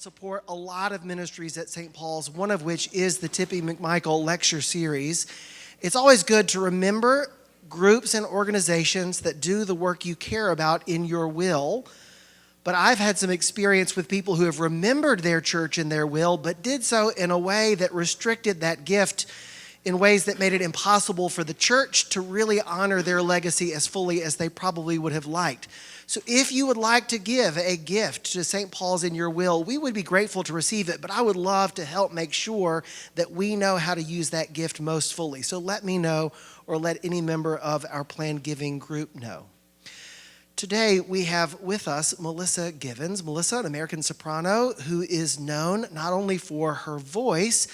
support a lot of ministries at St. Paul's, one of which is the Tippy McMichael lecture series. It's always good to remember groups and organizations that do the work you care about in your will. But I've had some experience with people who have remembered their church in their will, but did so in a way that restricted that gift in ways that made it impossible for the church to really honor their legacy as fully as they probably would have liked. So if you would like to give a gift to St. Paul's in your will, we would be grateful to receive it, but I would love to help make sure that we know how to use that gift most fully. So let me know, or let any member of our planned giving group know. Today we have with us Melissa Givens. Melissa, an American soprano who is known not only for her voice,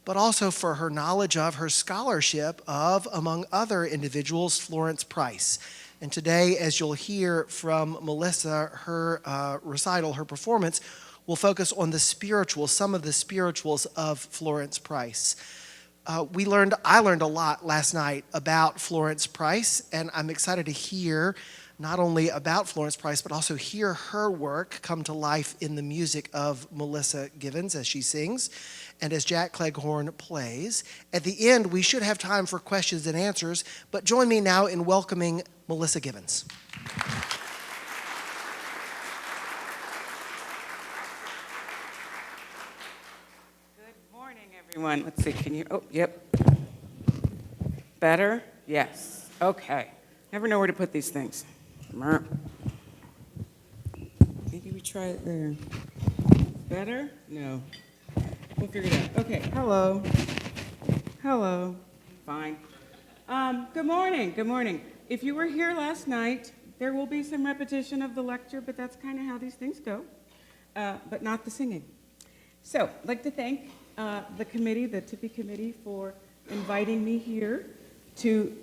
but also for her knowledge of, her scholarship of, among other individuals, Florence Price. And today, as you'll hear from Melissa, her recital, her performance, will focus on the spirituals, some of the spirituals of Florence Price. I learned a lot last night about Florence Price, and I'm excited to hear not only about Florence Price, but also hear her work come to life in the music of Melissa Givens as she sings and as Jack Cleghorn plays. At the end, we should have time for questions and answers, but join me now in welcoming Melissa Givens. Good morning, everyone. Let's see, can you, yep. Better? Yes. Okay. Never know where to put these things. Maybe we try it there. Better? No. We'll figure it out. Okay, hello. Hello. Fine. Good morning, good morning. If you were here last night, there will be some repetition of the lecture, but that's kind of how these things go, but not the singing. So I'd like to thank the committee, the Tippy committee, for inviting me here to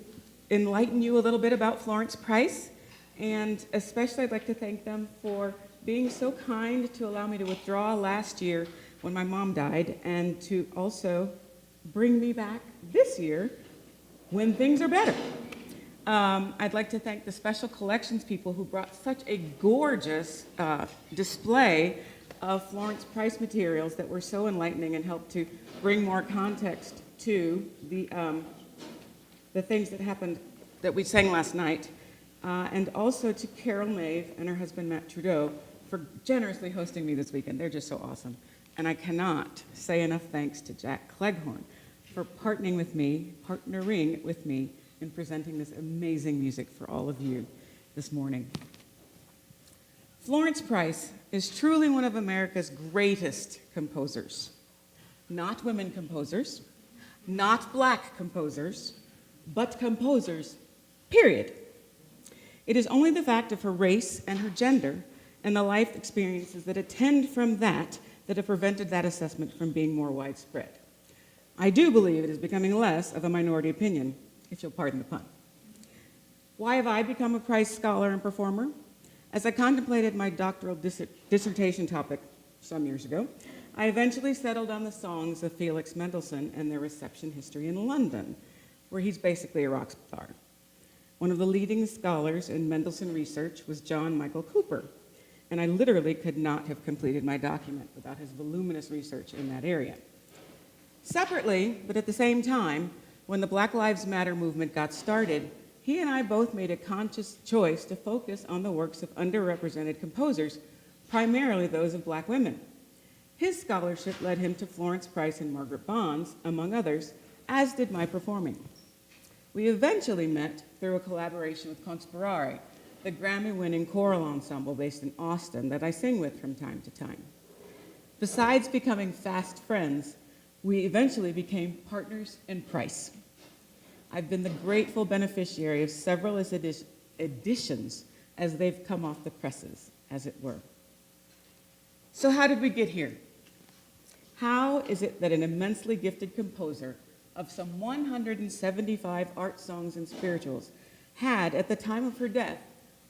enlighten you a little bit about Florence Price, and especially I'd like to thank them for being so kind to allow me to withdraw last year when my mom died, and to also bring me back this year when things are better. I'd like to thank the special collections people who brought such a gorgeous display of Florence Price materials that were so enlightening and helped to bring more context to the things that happened that we sang last night. And also to Carol Maeve and her husband Matt Trudeau for generously hosting me this weekend. They're just so awesome. And I cannot say enough thanks to Jack Cleghorn for partnering with me in presenting this amazing music for all of you this morning. Florence Price is truly one of America's greatest composers. Not women composers, not black composers, but composers, period. It is only the fact of her race and her gender and the life experiences that attend from that have prevented that assessment from being more widespread. I do believe it is becoming less of a minority opinion, if you'll pardon the pun. Why have I become a Price scholar and performer? As I contemplated my doctoral dissertation topic some years ago, I eventually settled on the songs of Felix Mendelssohn and their reception history in London, where he's basically a rock star. One of the leading scholars in Mendelssohn research was John Michael Cooper, and I literally could not have completed my document without his voluminous research in that area. Separately, but at the same time, when the Black Lives Matter movement got started, he and I both made a conscious choice to focus on the works of underrepresented composers, primarily those of black women. His scholarship led him to Florence Price and Margaret Bonds, among others, as did my performing. We eventually met through a collaboration with Conspirare, the Grammy-winning choral ensemble based in Austin that I sing with from time to time. Besides becoming fast friends, we eventually became partners in Price. I've been the grateful beneficiary of several editions as they've come off the presses, as it were. So how did we get here? How is it that an immensely gifted composer of some 175 art songs and spirituals had, at the time of her death,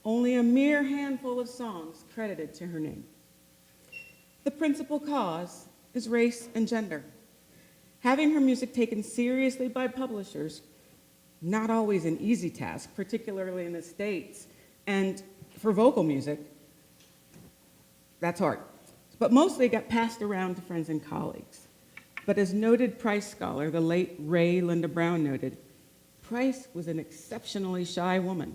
only a mere handful of songs credited to her name? The principal cause is race and gender. Having her music taken seriously by publishers, not always an easy task, particularly in the States, and for vocal music, that's hard. but mostly got passed around to friends and colleagues. But as noted Price scholar, the late Ray Linda Brown noted, Price was an exceptionally shy woman.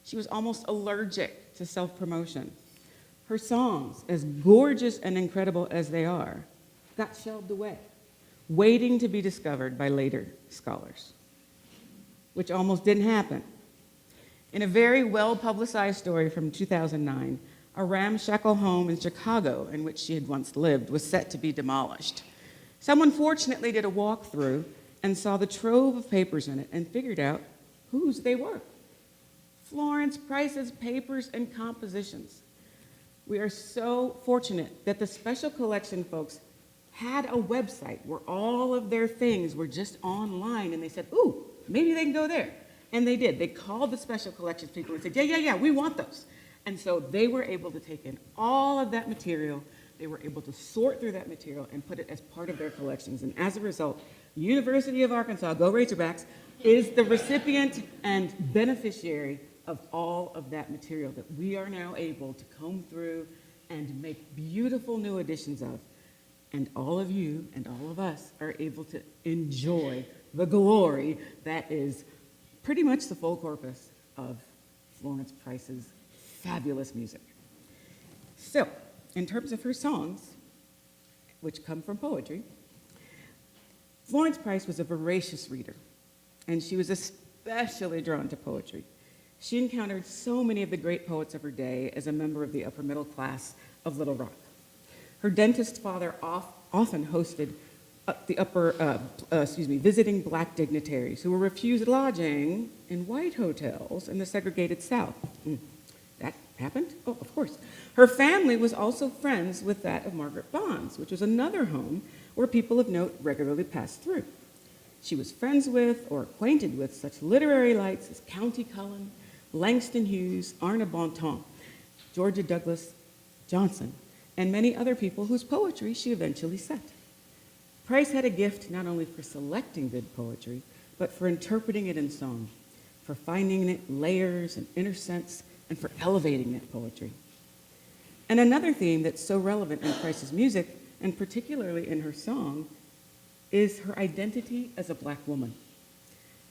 She was almost allergic to self-promotion. Her songs, as gorgeous and incredible as they are, got shelved away, waiting to be discovered by later scholars, which almost didn't happen. In a very well-publicized story from 2009, a ramshackle home in Chicago in which she had once lived was set to be demolished. Someone fortunately did a walkthrough and saw the trove of papers in it and figured out whose they were. Florence Price's papers and compositions. We are so fortunate that the special collection folks had a website where all of their things were just online, and they said, ooh, maybe they can go there. And they did. They called the special collections people and said, yeah, we want those. And so they were able to take in all of that material. They were able to sort through that material and put it as part of their collections. And as a result, University of Arkansas, go Razorbacks, is the recipient and beneficiary of all of that material that we are now able to comb through and make beautiful new editions of. And all of you and all of us are able to enjoy the glory that is pretty much the full corpus of Florence Price's fabulous music. So, in terms of her songs, which come from poetry, Florence Price was a voracious reader, and she was especially drawn to poetry. She encountered so many of the great poets of her day as a member of the upper middle class of Little Rock. Her dentist father often hosted visiting black dignitaries who were refused lodging in white hotels in the segregated South. That happened? Oh, of course. Her family was also friends with that of Margaret Bond's, which was another home where people of note regularly passed through. She was friends with or acquainted with such literary lights as County Cullen, Langston Hughes, Arna Bontemps, Georgia Douglas Johnson, and many other people whose poetry she eventually set. Price had a gift not only for selecting good poetry, but for interpreting it in song, for finding in it layers and inner sense, and for elevating that poetry. And another theme that's so relevant in Price's music, and particularly in her song, is her identity as a black woman.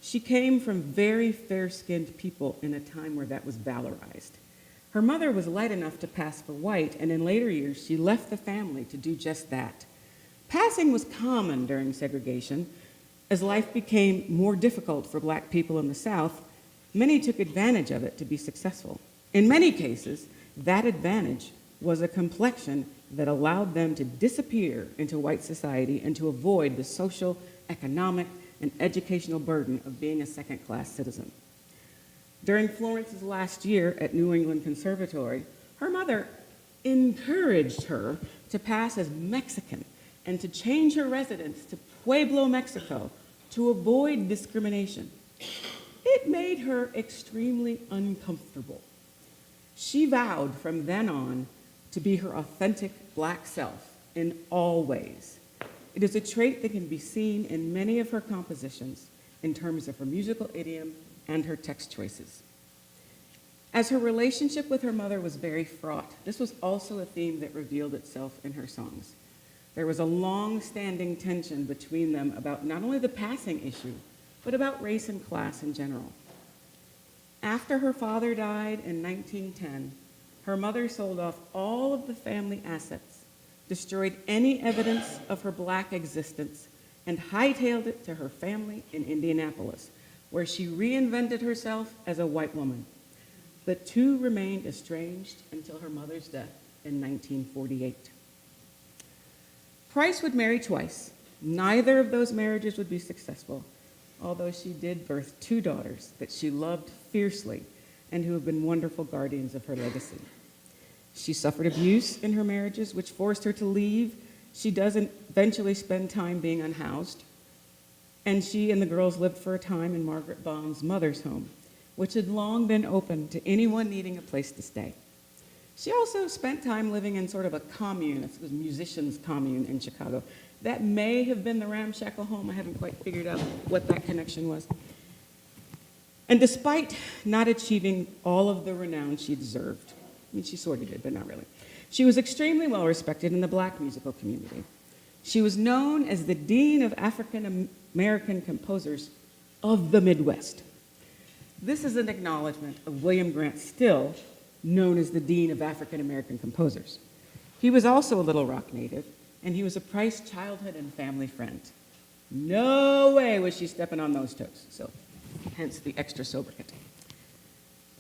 She came from very fair-skinned people in a time where that was valorized. Her mother was light enough to pass for white, and in later years, she left the family to do just that. Passing was common during segregation. As life became more difficult for black people in the South, many took advantage of it to be successful. In many cases, that advantage was a complexion that allowed them to disappear into white society and to avoid the social, economic, and educational burden of being a second-class citizen. During Florence's last year at New England Conservatory, her mother encouraged her to pass as Mexican and to change her residence to Pueblo, Mexico, to avoid discrimination. It made her extremely uncomfortable. She vowed from then on to be her authentic black self in all ways. It is a trait that can be seen in many of her compositions in terms of her musical idiom and her text choices. As her relationship with her mother was very fraught, this was also a theme that revealed itself in her songs. There was a long-standing tension between them about not only the passing issue, but about race and class in general. After her father died in 1910, her mother sold off all of the family assets, destroyed any evidence of her black existence, and hightailed it to her family in Indianapolis, where she reinvented herself as a white woman. The two remained estranged until her mother's death in 1948. Price would marry twice. Neither of those marriages would be successful, although she did birth two daughters that she loved fiercely and who have been wonderful guardians of her legacy. She suffered abuse in her marriages, which forced her to leave. She does eventually spend time being unhoused, and she and the girls lived for a time in Margaret Bond's mother's home, which had long been open to anyone needing a place to stay. She also spent time living in sort of a commune, it was a musicians' commune in Chicago. That may have been the ramshackle home. I haven't quite figured out what that connection was. And despite not achieving all of the renown she deserved, I mean, she sort of did, but not really, She was extremely well respected in the black musical community. She was known as the Dean of African American Composers of the Midwest. This is an acknowledgement of William Grant Still, known as the Dean of African American Composers. He was also a Little Rock native, and he was a Price childhood and family friend. No way was she stepping on those toes, so hence the extra sobriquet.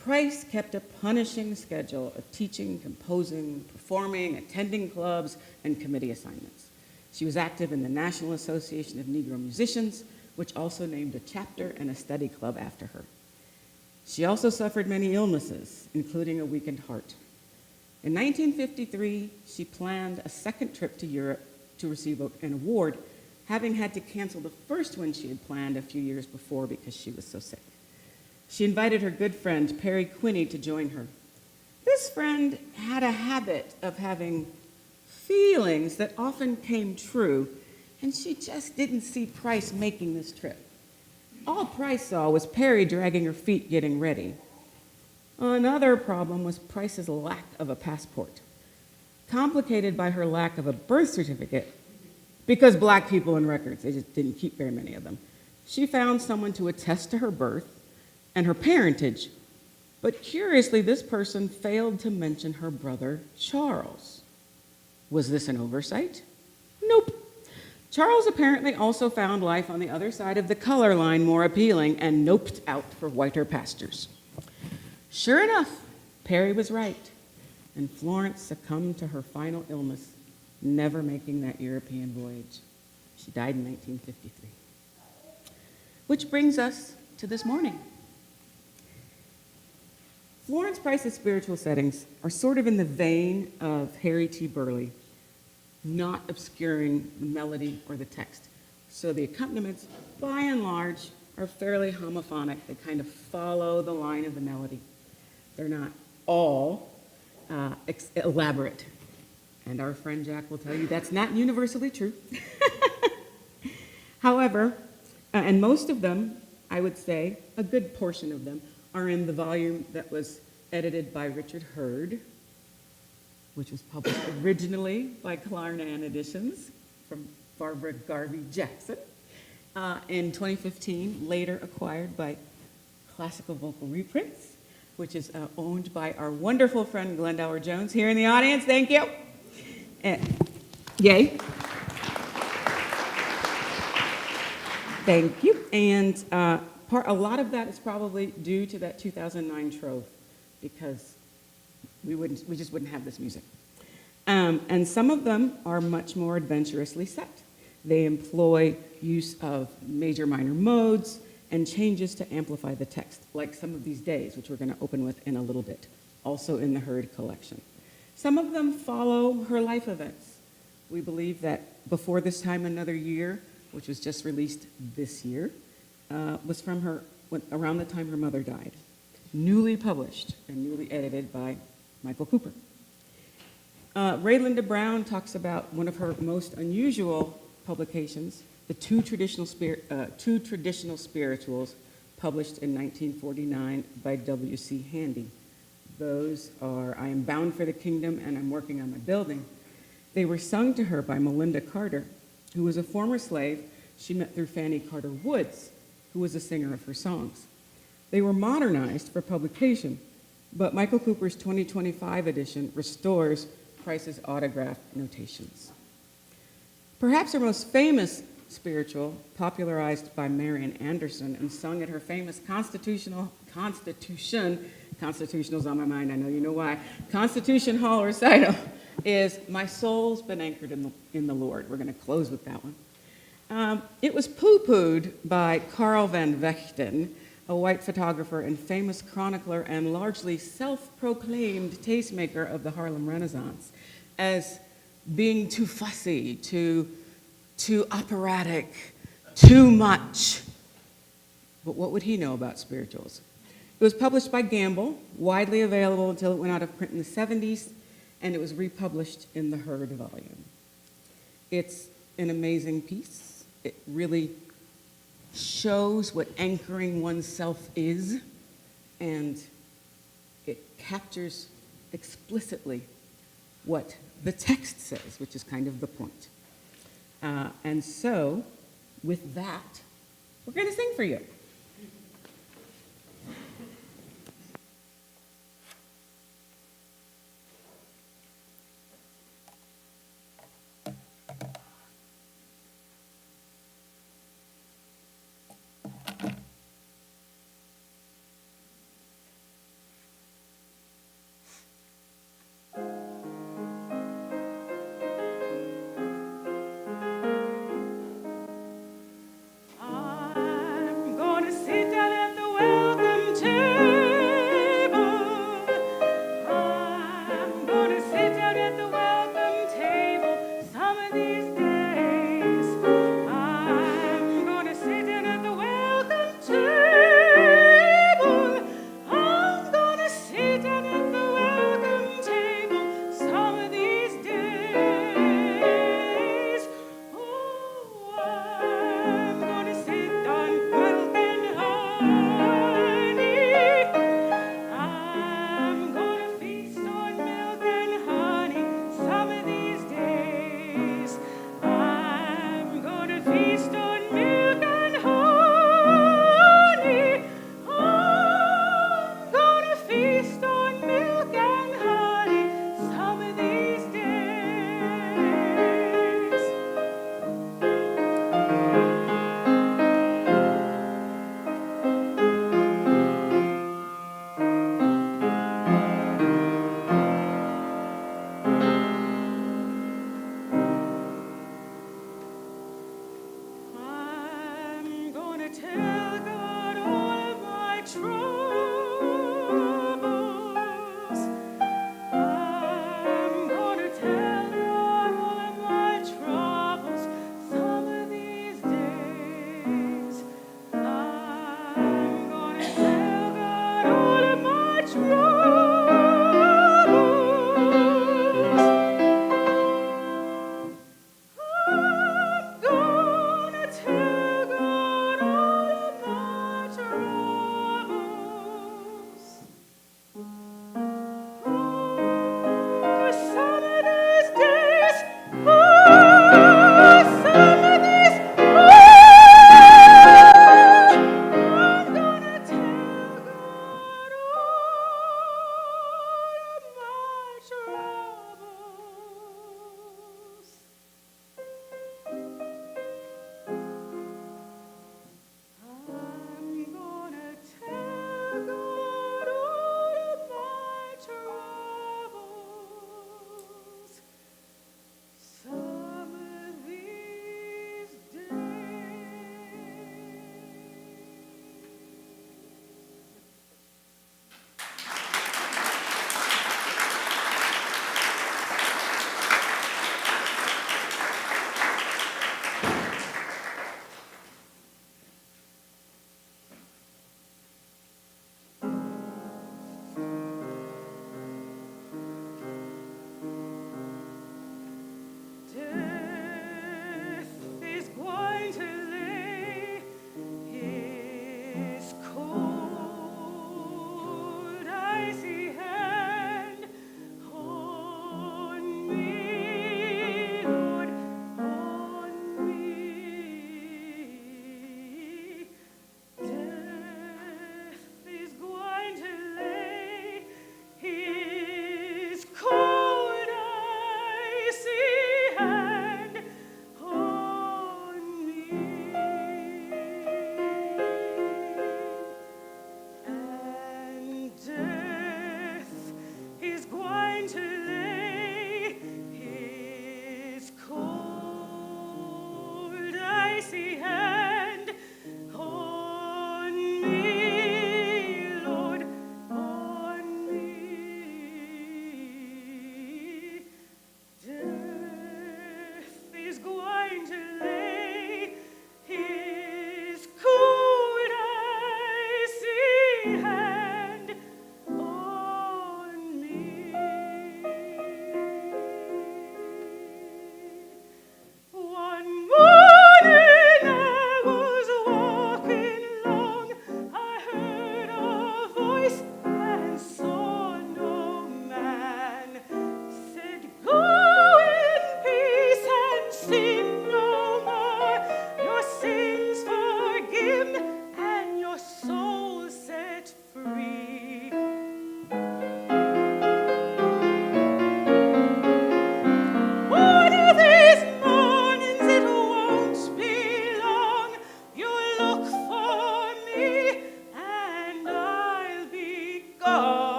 Price kept a punishing schedule of teaching, composing, performing, attending clubs, and committee assignments. She was active in the National Association of Negro Musicians, which also named a chapter and a study club after her. She also suffered many illnesses, including a weakened heart. In 1953, she planned a second trip to Europe to receive an award, having had to cancel the first one she had planned a few years before because she was so sick. She invited her good friend, Perry Quinney, to join her. This friend had a habit of having feelings that often came true, and she just didn't see Price making this trip. All Price saw was Perry dragging her feet getting ready. Another problem was Price's lack of a passport, complicated by her lack of a birth certificate, because black people in records, they just didn't keep very many of them. She found someone to attest to her birth and her parentage, but curiously, this person failed to mention her brother, Charles. Was this an oversight? Nope. Charles apparently also found life on the other side of the color line more appealing and noped out for whiter pastures. Sure enough, Perry was right, and Florence succumbed to her final illness, never making that European voyage. She died in 1953. Which brings us to this morning. Florence Price's spiritual settings are sort of in the vein of Harry T. Burleigh, not obscuring the melody or the text. So the accompaniments, by and large, are fairly homophonic. They kind of follow the line of the melody. They're not all elaborate. And our friend Jack will tell you that's not universally true. However, and most of them, I would say, a good portion of them, are in the volume that was edited by Richard Hurd, which was published originally by Clarnan Editions from Barbara Garvey Jackson in 2015, later acquired by Classical Vocal Reprints, which is owned by our wonderful friend Glendower Jones here in the audience. Thank you. Yay. Thank you. And a lot of that is probably due to that 2009 trove, because we just wouldn't have this music. And some of them are much more adventurously set. They employ use of major minor modes and changes to amplify the text, like Some of These Days, which we're going to open with in a little bit, also in the Hurd collection. Some of them follow her life events. We believe that Before This Time Another Year, which was just released this year, was from her around the time her mother died, newly published and newly edited by Michael Cooper. Raylinda Brown talks about one of her most unusual publications, the two traditional spirituals, published in 1949 by W.C. Handy. Those are I Am Bound for the Kingdom and I'm Working on My Building. They were sung to her by Melinda Carter, who was a former slave she met through Fanny Carter Woods, who was a singer of her songs. They were modernized for publication, but Michael Cooper's 2025 edition restores Price's autograph notations. Perhaps her most famous spiritual, popularized by Marian Anderson and sung at her famous Constitutional's on my mind, I know you know why, Constitution Hall recital, is My Soul's Been Anchored in the Lord. We're going to close with that one. It was poo-pooed by Carl van Vechten, a white photographer and famous chronicler and largely self-proclaimed tastemaker of the Harlem Renaissance, as being too fussy, too operatic, too much. But what would he know about spirituals? It was published by Gamble, widely available until it went out of print in the 70s, and it was republished in the Hurd volume. It's an amazing piece. It really shows what anchoring oneself is, and it captures explicitly what the text says, which is kind of the point. And so, with that, we're going to sing for you.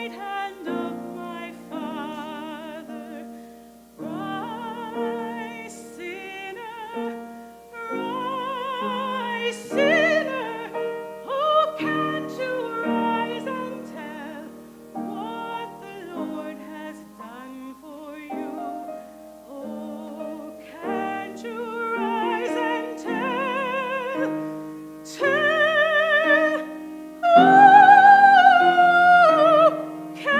right hand of my Father. Rise, sinner, oh, can't you rise and tell what the Lord has done for you? Oh, can't you rise and tell? Tell, oh, can't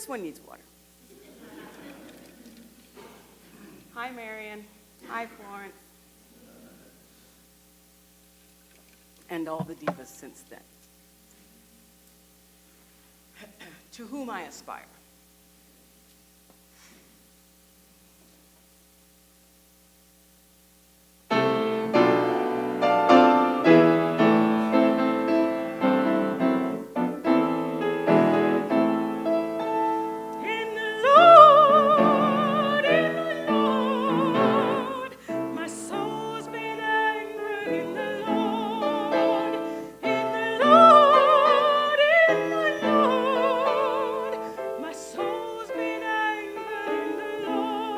This one needs water. Hi, Marion. Hi, Florence. And all the divas since then. To whom I aspire. My soul's been anchored in the Lord, in the Lord, in the Lord. My soul's been anchored in the Lord.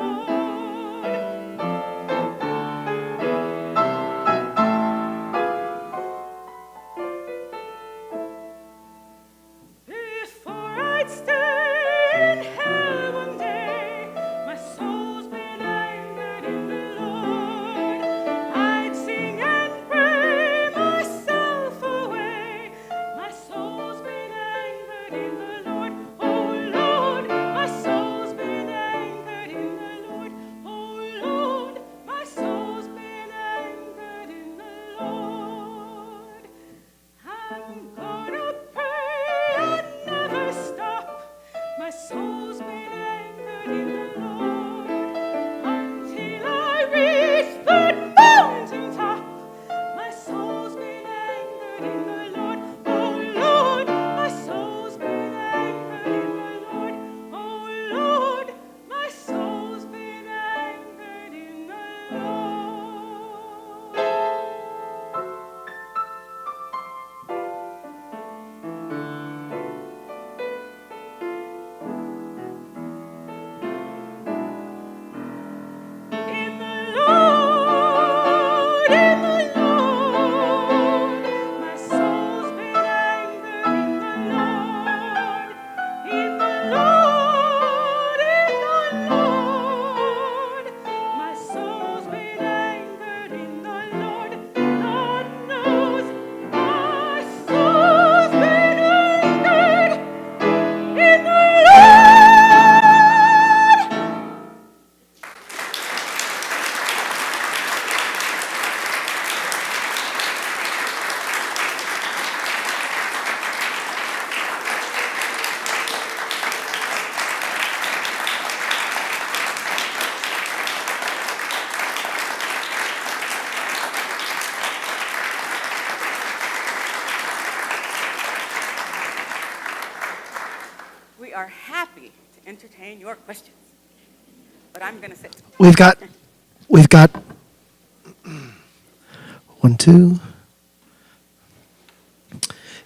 Before I'd stay in hell one day, my soul's been anchored in the Lord. I'd sing and pray myself away. My soul's been anchored in the Lord. Oh Lord, my soul's been anchored in the Lord. Oh Lord, my soul's been anchored in the Lord. I'm gonna pray and never stop. My soul's been anchored in the Lord until I reach that mountaintop. My soul's been anchored in the Lord. Oh Lord, my soul's been anchored in the Lord. Oh Lord, my soul's been anchored in the Lord. In the Lord, my soul's been anchored in the Lord. In the Lord, my soul's been anchored in the Lord. Lord knows my soul's been anchored in the Lord. We are happy to entertain your questions. But I'm going to sit. We've got 1, 2.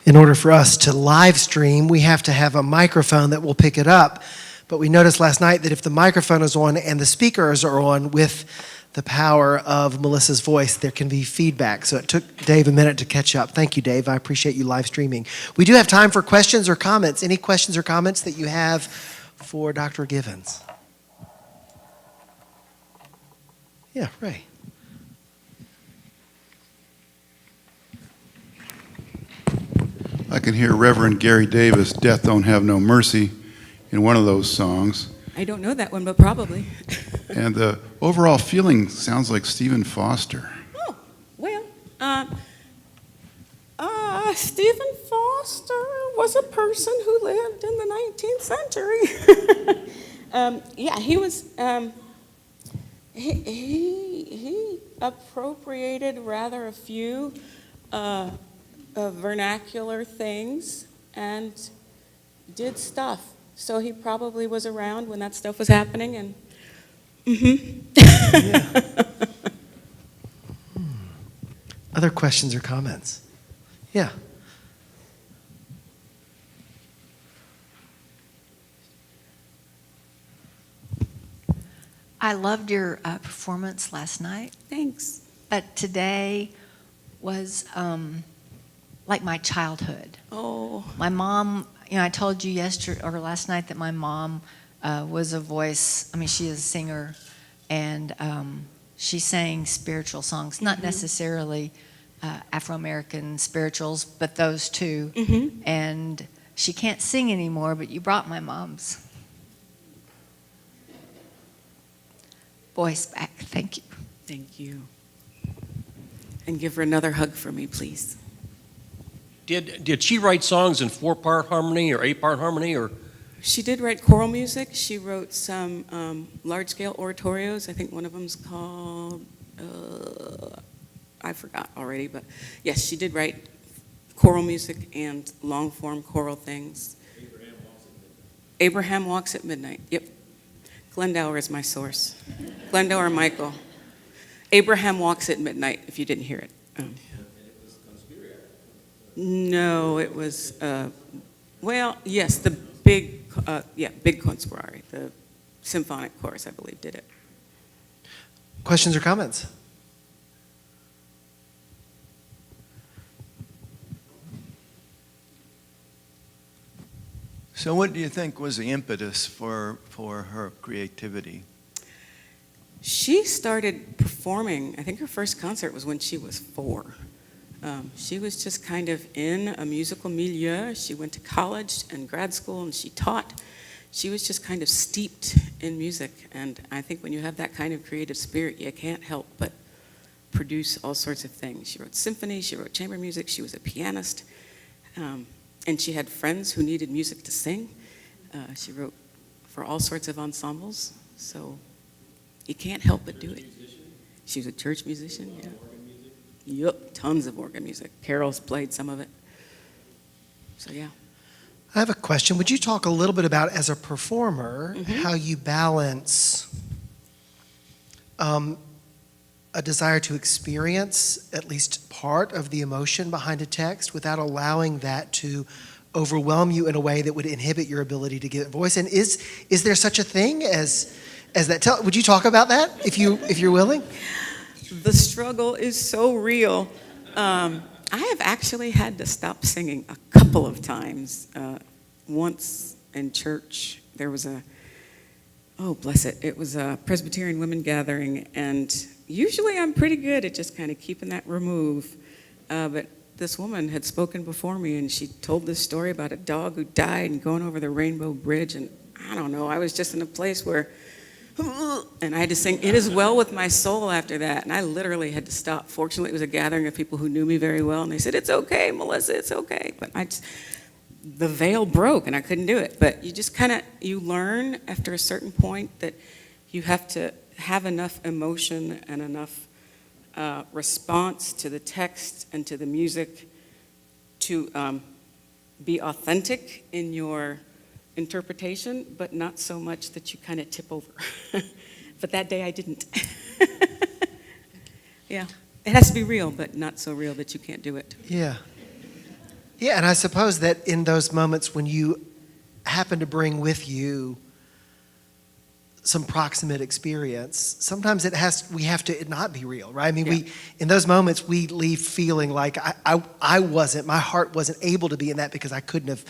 In order for us to live stream, we have to have a microphone that will pick it up. But we noticed last night that if the microphone is on and the speakers are on with the power of Melissa's voice, there can be feedback. So it took Dave a minute to catch up. Thank you, Dave. I appreciate you live streaming. We do have time for questions or comments. Any questions or comments that you have for Dr. Givens? Yeah, Ray. I can hear Reverend Gary Davis, Death Don't Have No Mercy, in one of those songs. I don't know that one, but probably. And the overall feeling sounds like Stephen Foster. Oh, well, Stephen Foster was a person who lived in the 19th century. Yeah, he was, he appropriated rather a few vernacular things and did stuff. So he probably was around when that stuff was happening, and Other questions or comments? Yeah. I loved your performance last night, thanks. but today was like my childhood. Oh, My mom, I told you yesterday or last night that my mom was a voice. I mean, she is a singer, and she sang spiritual songs, not necessarily Afro-American spirituals, but those two. And she can't sing anymore, but you brought my mom's voice back. Thank you. Thank you. And give her another hug for me, please. Did she write songs in 4-part harmony or 8-part harmony, or? She did write choral music. She wrote some large-scale oratorios. I think one of them's called, I forgot already, but yes, she did write choral music and long-form choral things. Abraham Walks at Midnight. Yep. Glendower is my source. Glendower Michael. Abraham Walks at Midnight, if you didn't hear it. No, it was, well, yes, the big conspirare, the symphonic chorus, I believe, did it. Questions or comments? So what do you think was the impetus for her creativity? She started performing, I think her first concert was when she was 4. She was just kind of in a musical milieu. She went to college and grad school and she taught. She was just kind of steeped in music. And I think when you have that kind of creative spirit, you can't help but produce all sorts of things. She wrote symphonies, she wrote chamber music, she was a pianist. And she had friends who needed music to sing. She wrote for all sorts of ensembles. So you can't help but do it. She was a church musician, yeah. Yep, tons of organ music. Carol's played some of it. So yeah. I have a question. Would you talk a little bit about, as a performer, how you balance a desire to experience at least part of the emotion behind a text without allowing that to overwhelm you in a way that would inhibit your ability to get voice? And is there such a thing as that? Would you talk about that if you're willing? The struggle is so real. I have actually had to stop singing a couple of times. Once in church, there was it was a Presbyterian women gathering, and usually I'm pretty good at just kind of keeping that remove. But this woman had spoken before me, and she told this story about a dog who died and going over the Rainbow Bridge, and I don't know, I was just in a place where, and I had to sing "It Is Well With My Soul" after that, and I literally had to stop. Fortunately, it was a gathering of people who knew me very well, and they said, "It's okay, Melissa, it's okay." But the veil broke, and I couldn't do it. But you just you learn after a certain point that you have to have enough emotion and enough response to the text and to the music to be authentic in your interpretation, but not so much that you kind of tip over. But that day I didn't. Yeah, it has to be real, but not so real that you can't do it. Yeah. Yeah, and I suppose that in those moments when you happen to bring with you some proximate experience, sometimes we have to not be real, right? I mean, in those moments we leave feeling like my heart wasn't able to be in that because I couldn't have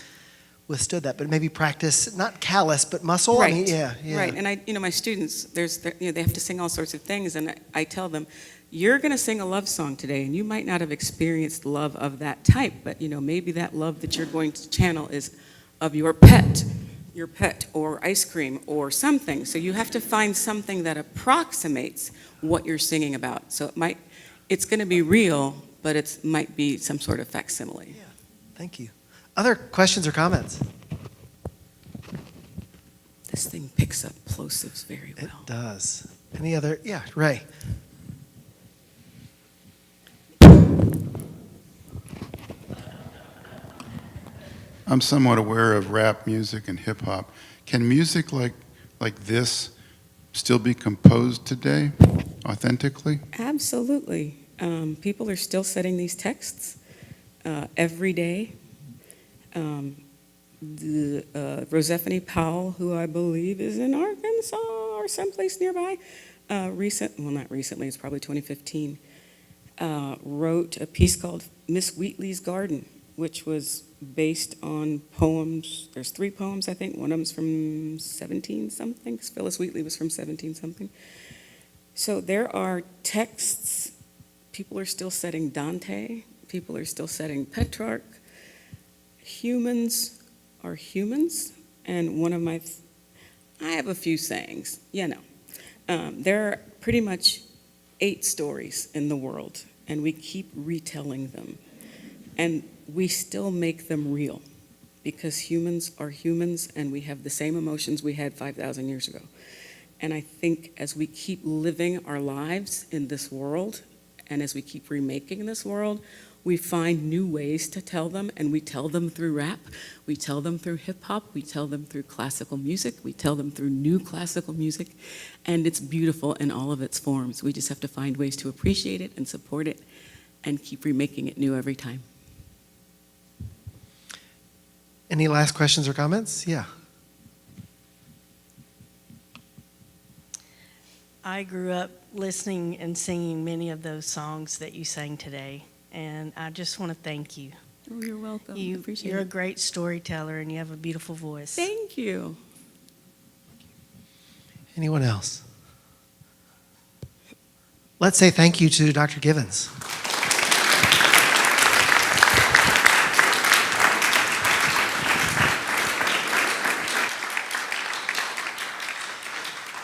withstood that. But maybe practice, not callous, but muscle. Right. I mean, yeah. Right. And my students, they have to sing all sorts of things, and I tell them, you're going to sing a love song today, and you might not have experienced love of that type, but maybe that love that you're going to channel is of your pet, or ice cream, or something. So you have to find something that approximates what you're singing about. So it's going to be real, but it might be some sort of facsimile. Yeah. Thank you. Other questions or comments? This thing picks up plosives very well. It does. Any other? Yeah, Ray. I'm somewhat aware of rap music and hip hop. Can music like this still be composed today, authentically? Absolutely. People are still setting these texts every day. Rosephanie Powell, who I believe is in Arkansas or someplace nearby, not recently, it's probably 2015, wrote a piece called Miss Wheatley's Garden, which was based on poems. There's 3 poems, I think. One of them's from 17-something, because Phyllis Wheatley was from 17-something. So there are texts. People are still setting Dante. People are still setting Petrarch. Humans are humans. And I have a few sayings, There are pretty much 8 stories in the world, and we keep retelling them. And we still make them real because humans are humans and we have the same emotions we had 5,000 years ago. And I think as we keep living our lives in this world and as we keep remaking this world, we find new ways to tell them, and we tell them through rap, we tell them through hip hop, we tell them through classical music, we tell them through new classical music, and it's beautiful in all of its forms. We just have to find ways to appreciate it and support it and keep remaking it new every time. Any last questions or comments? Yeah. I grew up listening and singing many of those songs that you sang today, and I just want to thank you. Oh, you're welcome. You're a great storyteller, and you have a beautiful voice. Thank you. Anyone else? Let's say thank you to Dr. Givens.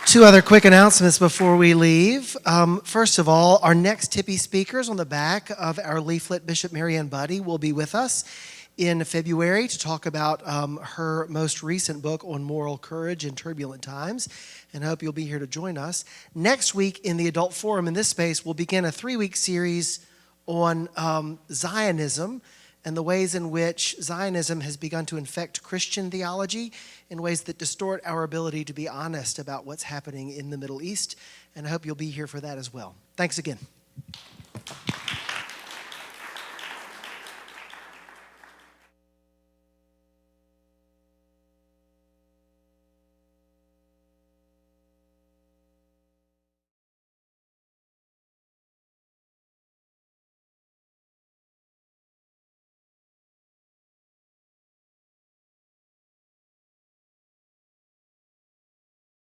Two other quick announcements before we leave. First of all, our next Tippy speakers on the back of our leaflet, Bishop Marianne Buddy, will be with us in February to talk about her most recent book on moral courage in turbulent times, and I hope you'll be here to join us. Next week in the Adult Forum in this space, we'll begin a 3-week series on Zionism and the ways in which Zionism has begun to infect Christian theology in ways that distort our ability to be honest about what's happening in the Middle East. And I hope you'll be here for that as well. Thanks again.